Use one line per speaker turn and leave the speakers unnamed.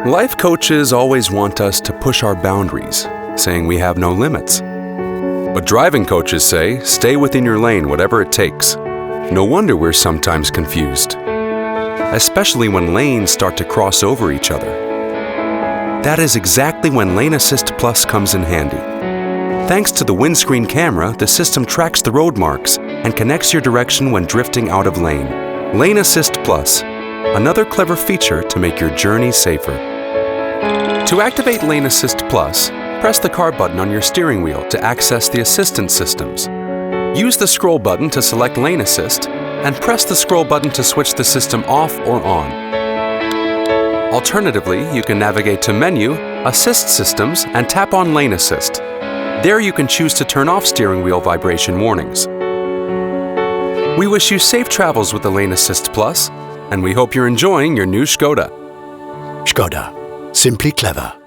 Life coaches always want us to push our boundaries, saying we have no limits. But driving coaches say, stay within your lane, whatever it takes. No wonder we're sometimes confused, especially when lanes start to cross over each other. That is exactly when Lane Assist Plus comes in handy. Thanks to the windscreen camera, the system tracks the road marks and connects your direction when drifting out of lane. Lane Assist Plus, another clever feature to make your journey safer. To activate Lane Assist Plus, press the car button on your steering wheel to access the assistance systems. Use the scroll button to select Lane Assist, and press the scroll button to switch the system off or on. Alternatively, you can navigate to Menu, Assist Systems, and tap on Lane Assist. There you can choose to turn off steering wheel vibration warnings. We wish you safe travels with the Lane Assist Plus, and we hope you're enjoying your new ŠKODA.
ŠKODA. Simply clever.